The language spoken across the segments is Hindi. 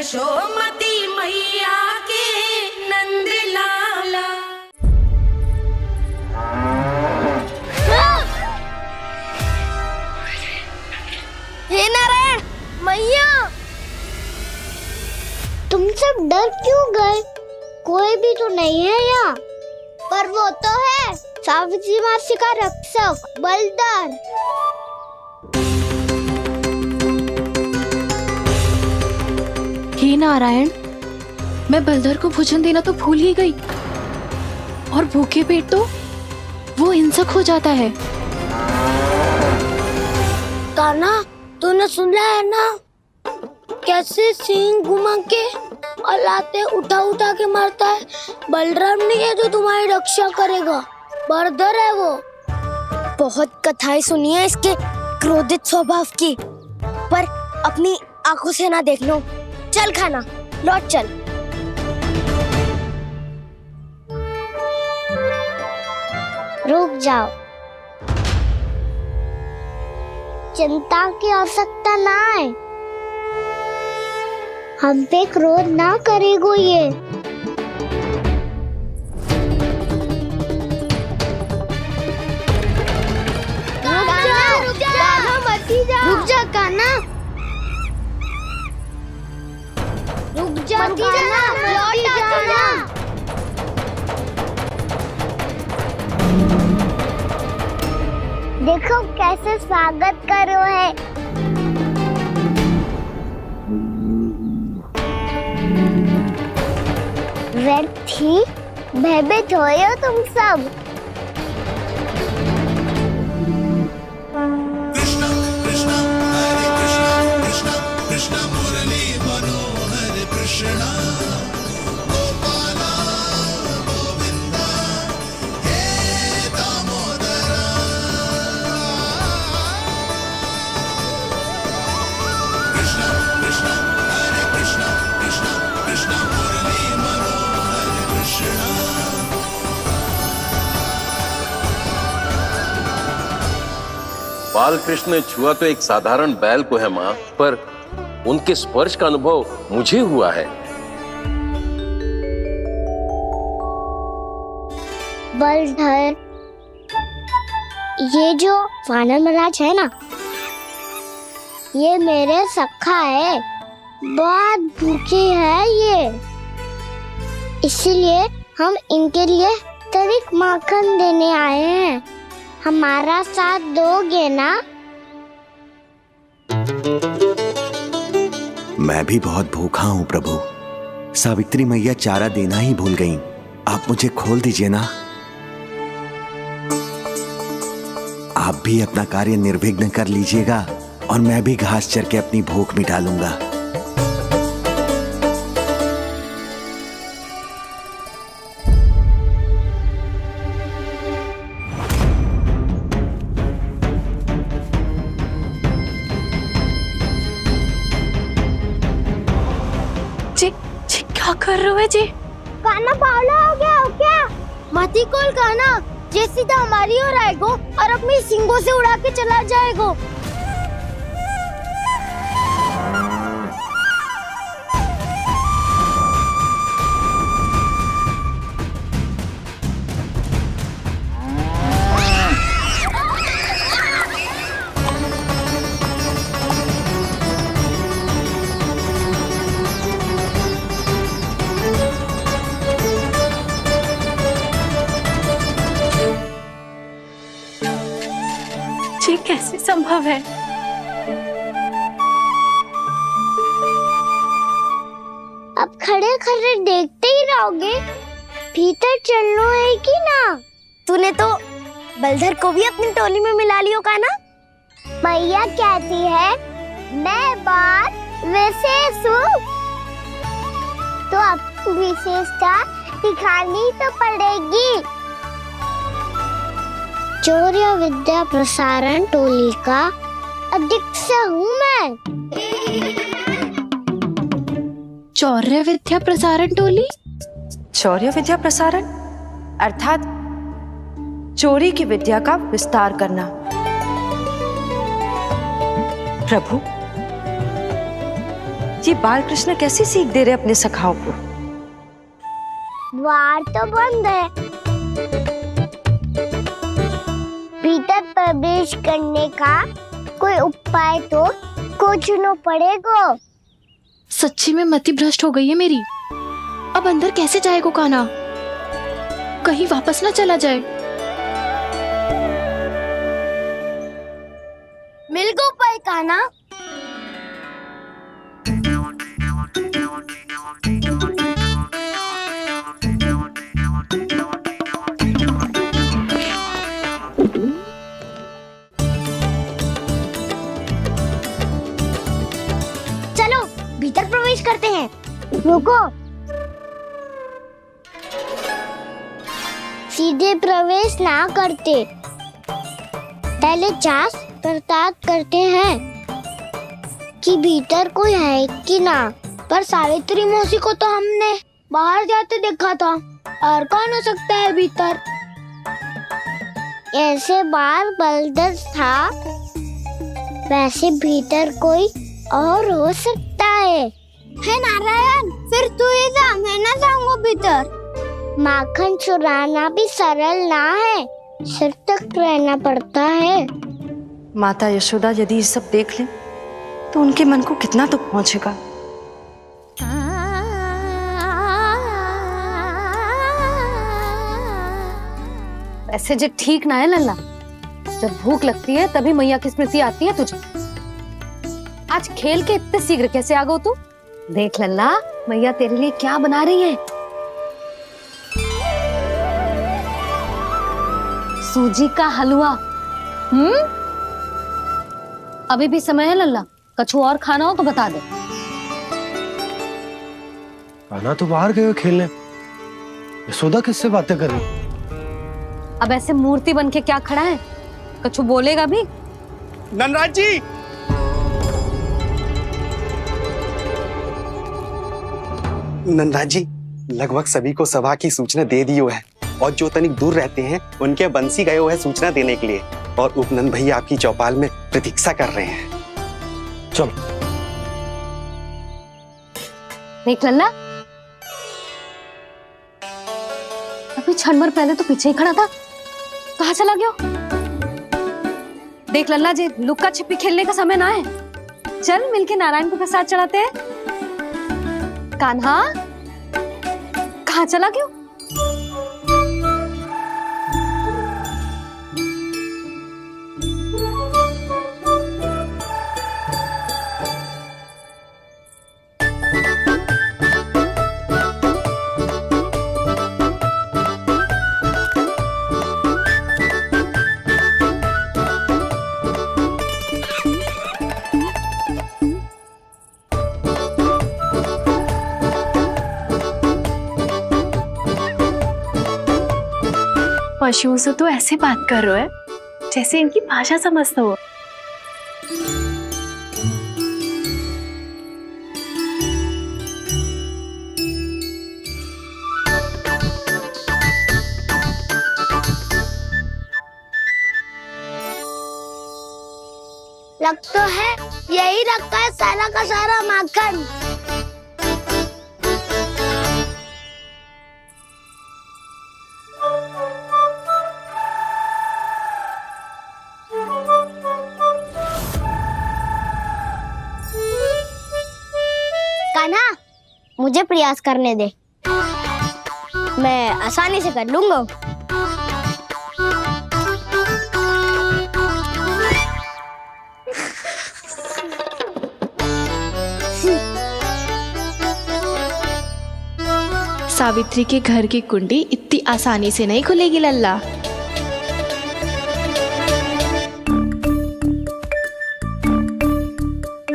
यशोमती मैया के नंद लाला। हे नारायण मैया, तुम सब डर क्यों गए? कोई भी तो नहीं है यहाँ। पर वो तो है, सावित्री मासी का रक्षक बलदार। हे नारायण, मैं बलधर को भोजन देना तो भूल ही गई, और भूखे पेट तो वो हिंसक हो जाता है। कान्हा, तूने सुना है ना कैसे सींग घुमा के और लाते उठा उठा के मारता है? बलराम नहीं है जो तुम्हारी रक्षा करेगा, बलधर है वो। बहुत कथाएं सुनी है इसके क्रोधित स्वभाव की, पर अपनी आंखों से ना देख लो। चल खाना, लौट चल। रुक जाओ, चिंता की आवश्यकता ना है। हम पे क्रोध ना करेगो ये। रुक जा कान्हा, रुक जा कान्हा, लौट जाना। देखो कैसे स्वागत करो है। व्यर्थी भयभीत हो तुम सब। कृष्णा कृष्णा हरे कृष्णा कृष्णा कृष्णा मुरली मनोहर कृष्णा गोपाला गोविंदा हे दामोदरा। कृष्णा कृष्णा हरे कृष्णा कृष्णा कृष्णा मुरली मनोहर कृष्णा। बाल कृष्ण ने छुआ तो एक साधारण बैल को है माँ, पर उनके स्पर्श का अनुभव मुझे हुआ है। बलधर, ये जो वानर महाराज है ना, ये मेरे सखा है। बहुत भूखे है ये, इसीलिए हम इनके लिए तरिक माखन देने आए हैं। हमारा साथ दोगे ना? मैं भी बहुत भूखा हूँ प्रभु। सावित्री मैया चारा देना ही भूल गईं। आप मुझे खोल दीजिए ना। आप भी अपना कार्य निर्विघ्न कर लीजिएगा और मैं भी घास चर के अपनी भूख मिटा लूंगा। क्या कर रहे हो जी? कान्हा पावला हो गया हो क्या? मती कोल कान्हा, जे सीधा हमारी ओर आएगो और अपनी सींगों से उड़ा के चला जाएगो। ये कैसे संभव है? अब खड़े खड़े देखते ही रहोगे? भीतर चलना है कि ना? तूने तो बलधर को भी अपनी टोली में मिला लियो का ना? भैया कहती है मैं बात विशेष हूँ, तो अब विशेषता दिखानी तो पड़ेगी। चौर्य विद्या प्रसारण टोली का अध्यक्ष हूँ मैं। चौर्य विद्या प्रसारण टोली? चौर्य विद्या प्रसारण अर्थात चोरी की विद्या का विस्तार करना। प्रभु, ये बाल कृष्ण कैसी सीख दे रहे अपने सखाओं को? द्वार तो बंद है, भीतर प्रवेश करने का कोई उपाय तो खोजना पड़ेगा। सच्ची में मति भ्रष्ट हो गई है मेरी। अब अंदर कैसे जाएगा कान्हा? कहीं वापस ना चला जाए। मिल गो उपाय कान्हा। चलो भीतर प्रवेश करते हैं। रुको, सीधे प्रवेश ना करते, पहले जांच पड़ताल करते हैं कि भीतर कोई है कि ना। पर सावित्री मौसी को तो हमने बाहर जाते देखा था, और कौन हो सकता है भीतर? ऐसे बाहर बलदर था, वैसे भीतर कोई और हो सकता है नारायण? फिर तू ही जा, मैं ना जाऊंगा भीतर। माखन चुराना भी सरल ना है, सिर तक रहना पड़ता है। माता यशोदा यदि ये सब देख लें तो उनके मन को कितना दुख पहुंचेगा। ऐसे जो ठीक ना है लल्ला, जब भूख लगती है तभी मैया की स्मृति आती है तुझे। आज खेल के इतने शीघ्र कैसे आ गो तू? देख लल्ला, मैया तेरे लिए क्या बना रही है। सूजी का हलवा। अभी भी समय है लल्ला, कछु और खाना हो तो बता दे। कान्हा तो बाहर गए खेलने, यशोदा किससे बातें कर रही? अब ऐसे मूर्ति बन के क्या खड़ा है, कछु बोलेगा भी? ननराज जी, ननराज जी, लगभग सभी को सभा की सूचना दे दी है, और जो तनिक दूर रहते हैं उनके बंसी गए हुए हैं सूचना देने के लिए, और उपनंद भैया आपकी चौपाल में प्रतीक्षा कर रहे हैं। चलो। देख लल्ला, अभी क्षण भर पहले तो पीछे ही खड़ा था, कहाँ चला गया? देख लल्ला जी, लुक्का छिपी खेलने का समय ना है, चल मिलके नारायण को प्रसाद चढ़ाते हैं। कान्हा, कहाँ चला गया? पशुओं से तो ऐसे बात कर रहे हो जैसे इनकी भाषा समझते हो। लग तो है यही रखा है सारा का सारा माखन। कान्हा, मुझे प्रयास करने दे, मैं आसानी से कर लूंगा। सावित्री के घर की कुंडी इतनी आसानी से नहीं खुलेगी लल्ला।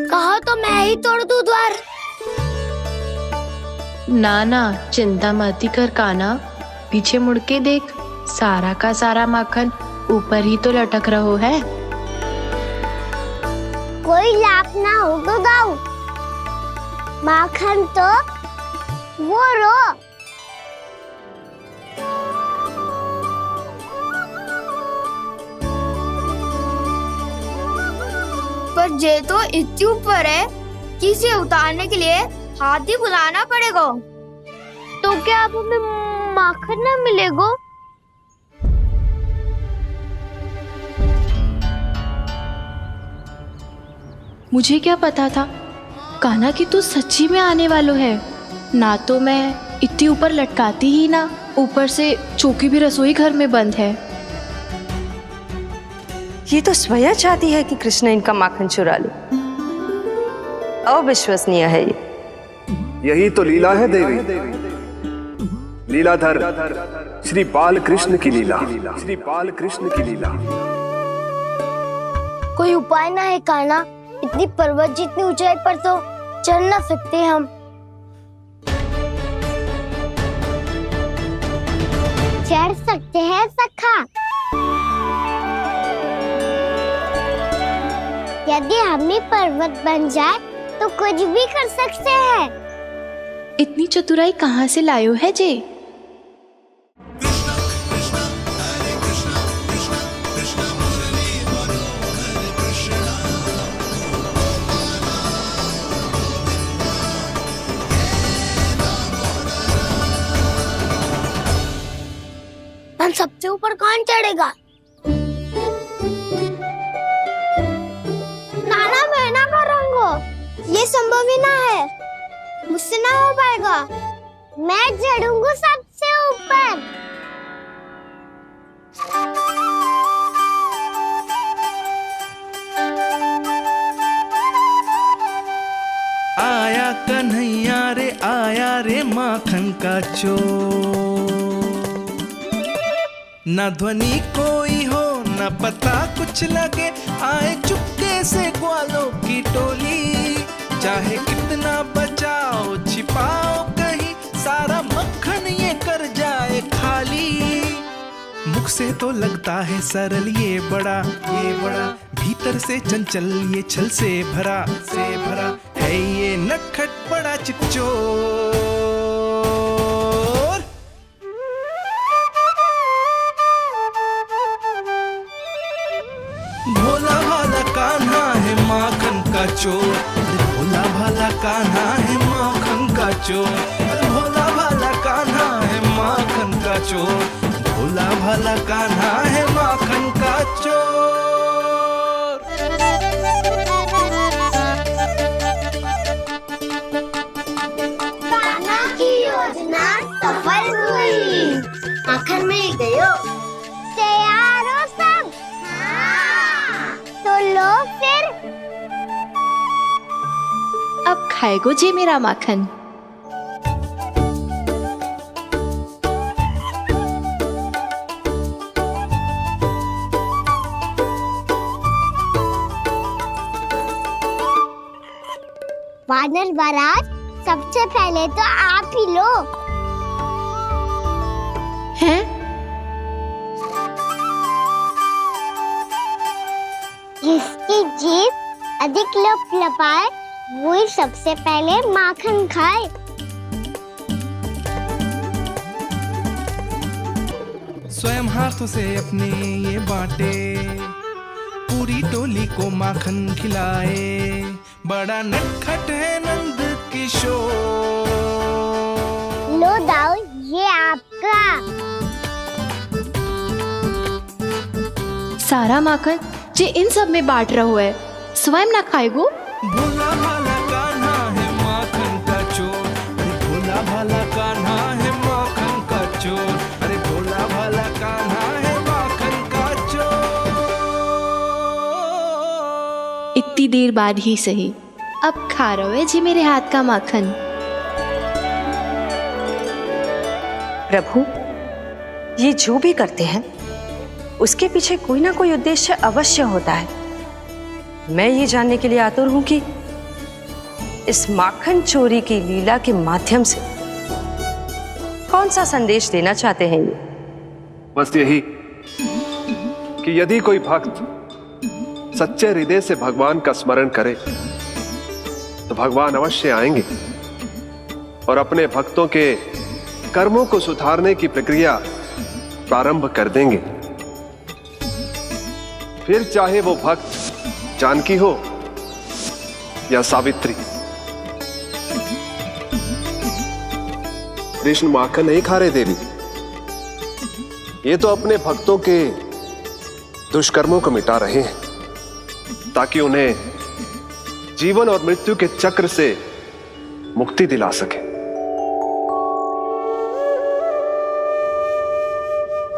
कहो तो मैं ही तोड़ दूं द्वार। ना ना, चिंता मत कर कान्हा, पीछे मुड़ के देख, सारा का सारा माखन ऊपर ही तो लटक रहो है। कोई लाभ ना हो तो गाऊ, माखन तो वो रो। पर जे तो इतनी ऊपर है, चक्की से उतारने के लिए हाथी बुलाना पड़ेगा। तो क्या अब हमें माखन ना मिलेगा? मुझे क्या पता था कान्हा कि तू सच्ची में आने वालो है। ना तो मैं इतनी ऊपर लटकाती ही ना, ऊपर से चौकी भी रसोई घर में बंद है। ये तो स्वयं चाहती है कि कृष्ण इनका माखन चुरा ले। अविश्वसनीय है ये। यही तो लीला है देवी, लीलाधर श्री बाल कृष्ण की लीला, श्री बाल कृष्ण की लीला। कोई उपाय ना है कान्हा? इतनी पर्वत जितनी ऊंचाई पर तो चढ़ ना सकते हम। चढ़ सकते हैं सखा। यदि हम ही पर्वत बन जाए तो कुछ भी कर सकते हैं। इतनी चतुराई कहाँ से लायो है जे? हम सबसे ऊपर कौन चढ़ेगा? नाना मैं ना करूँगा, ये संभव ही ना है, मुझसे ना हो पाएगा। मैं चढ़ूंगा सबसे ऊपर। आया कन्हैया रे आया रे माखन का चोर, न ध्वनि कोई हो न पता कुछ लगे, आए चुपके से ग्वालों की टोली। चाहे कितना बचाओ छिपाओ कहीं, सारा मक्खन ये कर जाए खाली। मुख से तो लगता है सरल ये बड़ा भीतर से चंचल ये छल से भरा है ये नटखट बड़ा चिच्चोर। भोला भाला कान्हा है माखन का चोर, भोला भाला कान्हा है माखन का चोर, भोला भाला कान्हा है माखन का चोर, भोला भाला कान्हा है माखन का चोर। कान्हा की योजना सफल हुई, माखन मिल गयो। तैयार हो सब? हाँ। तो लो फिर। अब खाएगो जे मेरा माखन। वानर महाराज, सबसे पहले तो आप ही लो। हैं? जिसकी जीभ अधिक लपलपाए वही सबसे पहले माखन खाए। स्वयं हाथों से अपने ये बांटे, पूरी टोली को माखन खिलाए, बड़ा नटखट है नंद किशोर। लो दाऊ, ये आपका। सारा माखन जे इन सब में बांट रहो है, स्वयं ना खाएगो। भोला भाला कान्हा है माखन का चोर, अरे भोला भाला कान्हा है माखन का चोर, अरे भोला भाला कान्हा है माखन का चोर। इतनी देर बाद ही सही, अब खा रहो है जी मेरे हाथ का माखन। प्रभु, ये जो भी करते हैं उसके पीछे कोई ना कोई उद्देश्य अवश्य होता है। मैं ये जानने के लिए आतुर हूं कि इस माखन चोरी की लीला के माध्यम से कौन सा संदेश देना चाहते हैं ये। बस यही कि यदि कोई भक्त सच्चे हृदय से भगवान का स्मरण करे तो भगवान अवश्य आएंगे और अपने भक्तों के कर्मों को सुधारने की प्रक्रिया प्रारंभ कर देंगे। फिर चाहे वो भक्त जानकी हो या सावित्री, कृष्ण माखन नहीं खा रहे देवी, ये तो अपने भक्तों के दुष्कर्मों को मिटा रहे हैं ताकि उन्हें जीवन और मृत्यु के चक्र से मुक्ति दिला सके।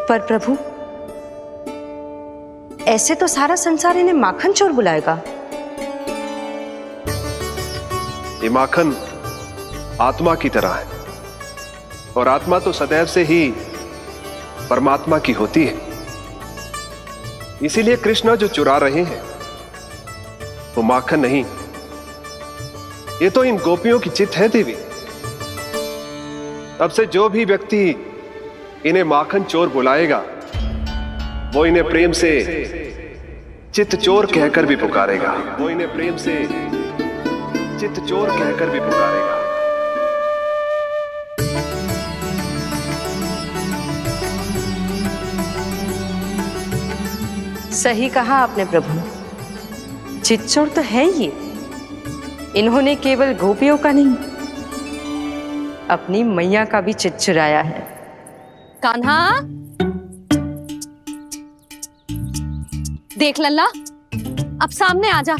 पर प्रभु, ऐसे तो सारा संसार इन्हें माखन चोर बुलाएगा। ये माखन आत्मा की तरह है और आत्मा तो सदैव से ही परमात्मा की होती है। इसीलिए कृष्ण जो चुरा रहे हैं वो माखन नहीं, ये तो इन गोपियों की चित्त है देवी। तब से जो भी व्यक्ति इन्हें माखन चोर बुलाएगा वो इन्हें प्रेम से चित्त चोर कहकर भी पुकारेगा। वो इन्हें प्रेम से चित्त चोर कहकर भी पुकारेगा। सही कहा आपने प्रभु, चित्त चोर तो है ये। इन्होंने केवल गोपियों का नहीं, अपनी मैया का भी चित्त चुराया है। कान्हा, देख लल्ला, अब सामने आ जा।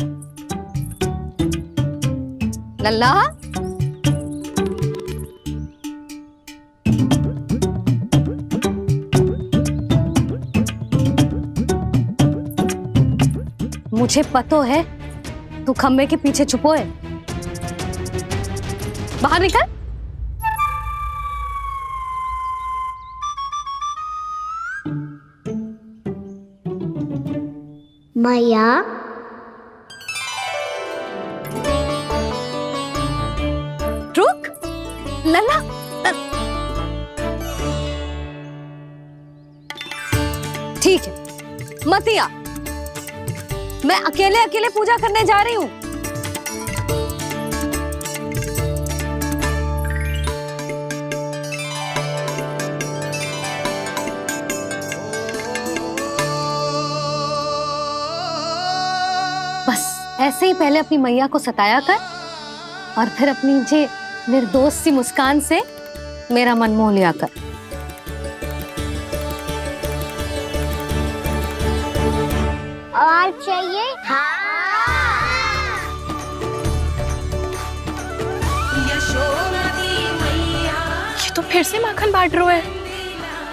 लल्ला, मुझे पतो है तू खम्बे के पीछे छुपो है। बाहर निकल। मैया, रुक लल्ला, ठीक है मत आ, मैं अकेले अकेले पूजा करने जा रही हूँ। बस ऐसे ही पहले अपनी मैया को सताया कर और फिर अपनी जे निर्दोष सी मुस्कान से मेरा मन मोह लिया कर। और चाहिए? हाँ। ये तो फिर से माखन बांट रहा है।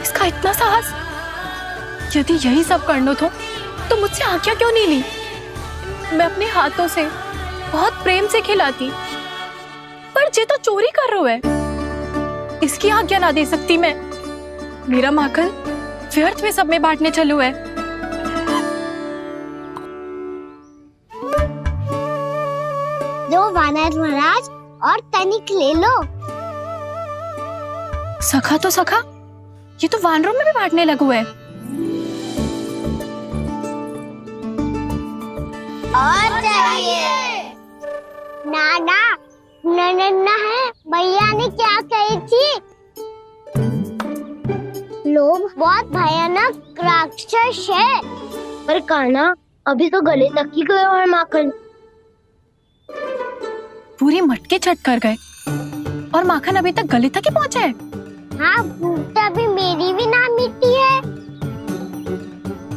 इसका इतना साहस। यदि यही सब करना तो मुझसे आज्ञा क्यों नहीं ली? मैं अपने हाथों से बहुत प्रेम से खिलाती, पर ये तो चोरी कर रहा है। इसकी आज्ञा ना दे सकती मैं। मेरा माखन व्यर्थ में सब में बांटने चलू है। दो वानर महाराज और तनिक ले लो। सखा तो सखा, ये तो वानरों में भी बांटने लगू है। और चाहिए? नाना, नन्ना है, भैया ने क्या कही थी? लोभ बहुत भयानक राक्षस है। पर कान्हा, अभी तो गले तक ही गया है माखन। पूरी मटके चट कर गए और माखन अभी तक गले तक ही पहुंचा है। हाँ, भूख तभी मेरी भी ना मिटी है।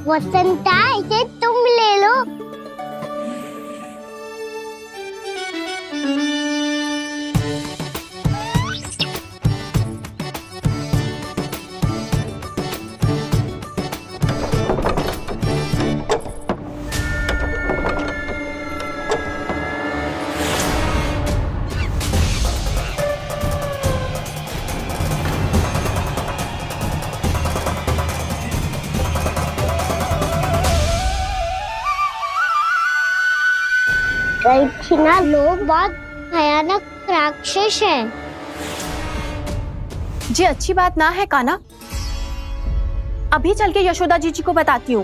वसंता, इसे तुम ले लो। ना, लोग बहुत भयानक राक्षस हैं। जी अच्छी बात ना है कान्हा। अभी चल के यशोदा जी को बताती हूँ।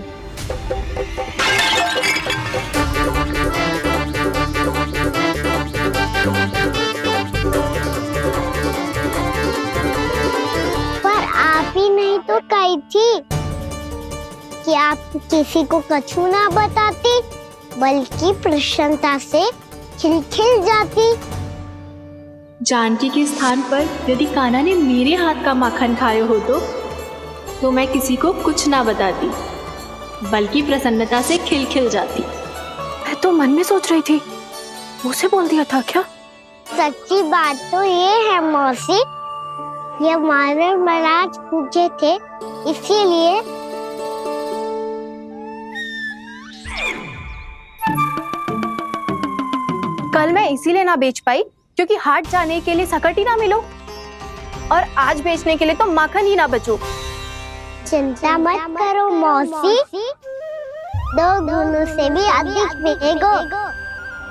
पर आप ही नहीं तो कही थी कि आप किसी को कछु ना बताती, बल्कि प्रसन्नता से खिलखिल जाती। जानकी के स्थान पर यदि कान्हा ने मेरे हाथ का माखन खाया हो तो मैं किसी को कुछ ना बताती, बल्कि प्रसन्नता से खिलखिल जाती। मैं तो मन में सोच रही थी, मुझसे बोल दिया था क्या? सच्ची बात तो ये है मौसी, ये मानव महाराज पूछे थे इसीलिए। कल मैं इसीलिए ना बेच पाई क्योंकि हाट जाने के लिए सकट ही ना मिलो, और आज बेचने के लिए तो माखन ही ना बचो। चिंता मत करो मौसी, 2 गुणों से भी अधिक मिलेगा।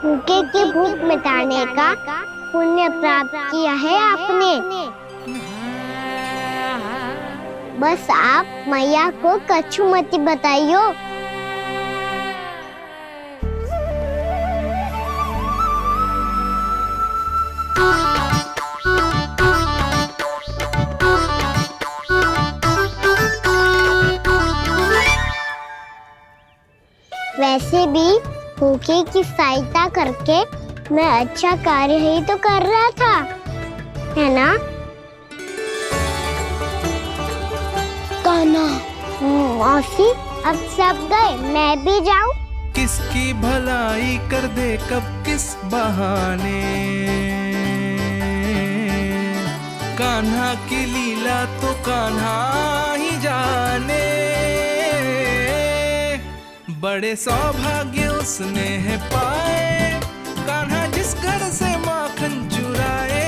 भूखे की भूख मिटाने का पुण्य प्राप्त किया है आपने। बस आप मैया को कछु मत बताइयो। वैसे भी भूखे की सहायता करके मैं अच्छा कार्य ही तो कर रहा था, है ना? कान्हा, मौसी अब सब गए, मैं भी जाऊं? किसकी भलाई कर दे कब किस बहाने, कान्हा की लीला तो कान्हा ही जाने। बड़े सौभाग्य उसने है पाए, कान्हा जिस घर से माखन चुराए।